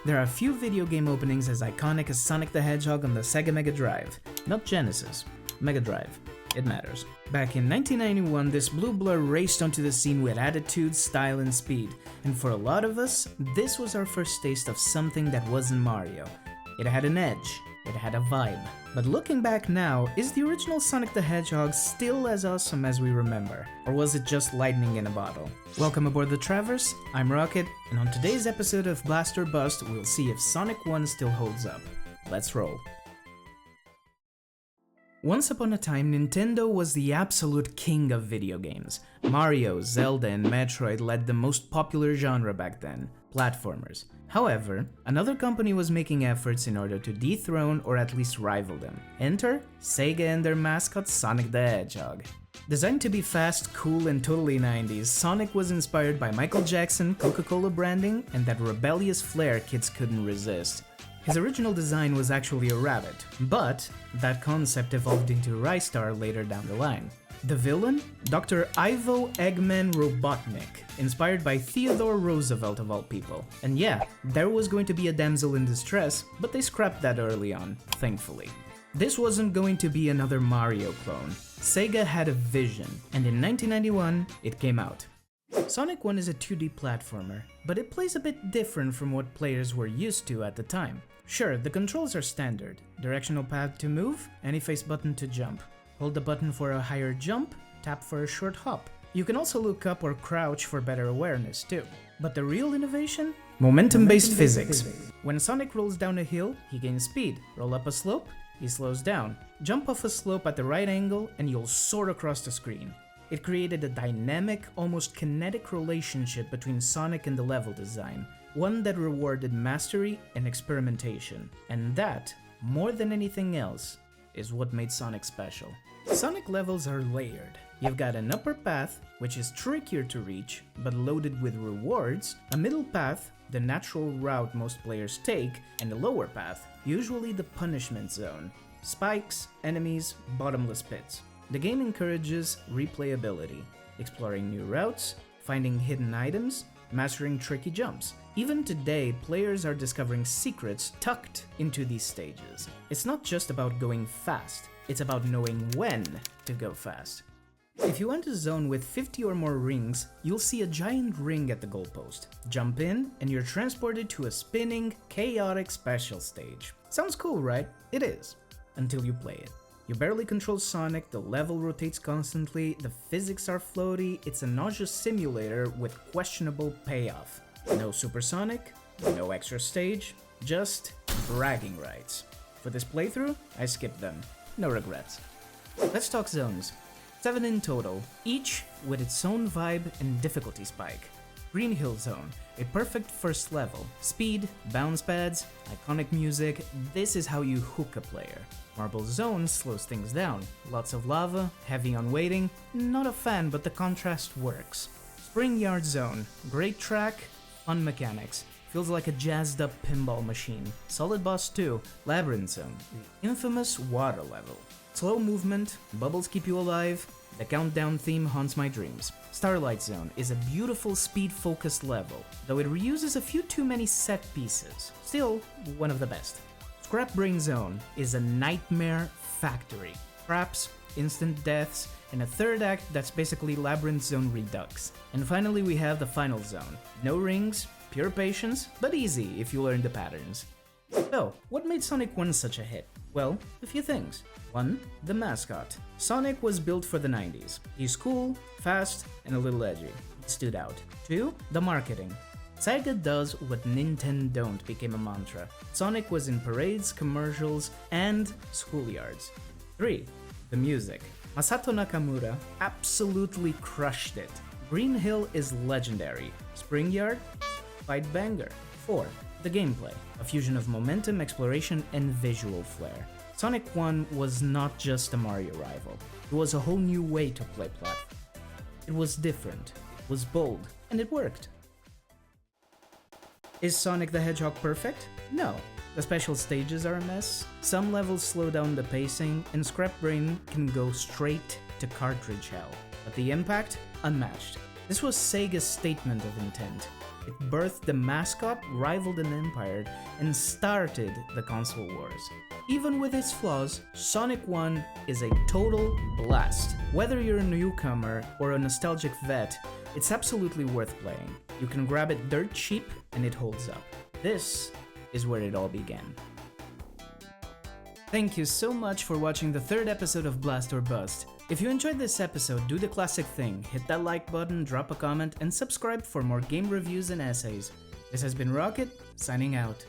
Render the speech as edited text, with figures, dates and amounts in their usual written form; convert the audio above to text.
There are few video game openings as iconic as Sonic the Hedgehog on the Sega Mega Drive. Not Genesis, Mega Drive. It matters. Back in 1991, this blue blur raced onto the scene with attitude, style, and speed. And for a lot of us, this was our first taste of something that wasn't Mario. It had an edge. It had a vibe. But looking back now, is the original Sonic the Hedgehog still as awesome as we remember? Or was it just lightning in a bottle? Welcome aboard the Traverse, I'm Rocket, and on today's episode of Blast or Bust, we'll see if Sonic 1 still holds up. Let's roll. Once upon a time, Nintendo was the absolute king of video games. Mario, Zelda, and Metroid led the most popular genre back then, platformers. However, another company was making efforts in order to dethrone or at least rival them. Enter Sega and their mascot Sonic the Hedgehog. Designed to be fast, cool, and totally 90s, Sonic was inspired by Michael Jackson, Coca-Cola branding, and that rebellious flair kids couldn't resist. His original design was actually a rabbit, but that concept evolved into Rystar later down the line. The villain? Dr. Ivo Eggman Robotnik, inspired by Theodore Roosevelt of all people. And yeah, there was going to be a damsel in distress, but they scrapped that early on, thankfully. This wasn't going to be another Mario clone. Sega had a vision, and in 1991, it came out. Sonic 1 is a 2D platformer, but it plays a bit different from what players were used to at the time. Sure, the controls are standard. Directional pad to move, any face button to jump. Hold the button for a higher jump, tap for a short hop. You can also look up or crouch for better awareness too. But the real innovation? Momentum-based physics. When Sonic rolls down a hill, he gains speed. Roll up a slope, he slows down. Jump off a slope at the right angle and you'll soar across the screen. It created a dynamic, almost kinetic relationship between Sonic and the level design, one that rewarded mastery and experimentation. And that, more than anything else, is what made Sonic special. Sonic levels are layered. You've got an upper path, which is trickier to reach, but loaded with rewards, a middle path, the natural route most players take, and a lower path, usually the punishment zone. Spikes, enemies, bottomless pits. The game encourages replayability, exploring new routes, finding hidden items, mastering tricky jumps. Even today, players are discovering secrets tucked into these stages. It's not just about going fast, it's about knowing when to go fast. If you enter a zone with 50 or more rings, you'll see a giant ring at the goalpost. Jump in, and you're transported to a spinning, chaotic special stage. Sounds cool, right? It is, until you play it. You barely control Sonic, the level rotates constantly, the physics are floaty, it's a nauseous simulator with questionable payoff. No supersonic, no extra stage, just bragging rights. For this playthrough, I skipped them. No regrets. Let's talk zones. 7 in total, each with its own vibe and difficulty spike. Green Hill Zone, a perfect first level. Speed, bounce pads, iconic music, this is how you hook a player. Marble Zone slows things down. Lots of lava, heavy on waiting, not a fan but the contrast works. Spring Yard Zone, great track, fun mechanics. Feels like a jazzed up pinball machine. Solid Boss 2, Labyrinth Zone, the infamous water level. Slow movement, bubbles keep you alive, the countdown theme haunts my dreams. Starlight Zone is a beautiful speed-focused level, though it reuses a few too many set pieces. Still, one of the best. Scrap Brain Zone is a nightmare factory. Traps, instant deaths, and a third act that's basically Labyrinth Zone Redux. And finally we have the final zone. No rings, pure patience, but easy if you learn the patterns. So, what made Sonic 1 such a hit? Well, a few things. 1. The mascot. Sonic was built for the 90s. He's cool, fast, and a little edgy. It stood out. 2. The marketing. Sega does what Nintendo don't became a mantra. Sonic was in parades, commercials, and schoolyards. 3. The music. Masato Nakamura absolutely crushed it. Green Hill is legendary. Spring Yard? Fight banger. 4. The gameplay. A fusion of momentum, exploration, and visual flair. Sonic 1 was not just a Mario rival. It was a whole new way to play platform. It was different, it was bold, and it worked. Is Sonic the Hedgehog perfect? No. The special stages are a mess, some levels slow down the pacing, and Scrap Brain can go straight to cartridge hell. But the impact? Unmatched. This was Sega's statement of intent. It birthed the Mascot, rivaled an empire, and started the console wars. Even with its flaws, Sonic 1 is a total blast. Whether you're a newcomer or a nostalgic vet, it's absolutely worth playing. You can grab it dirt cheap and it holds up. This is where it all began. Thank you so much for watching the third episode of Blast or Bust. If you enjoyed this episode, do the classic thing, hit that like button, drop a comment, and subscribe for more game reviews and essays. This has been Rocket, signing out.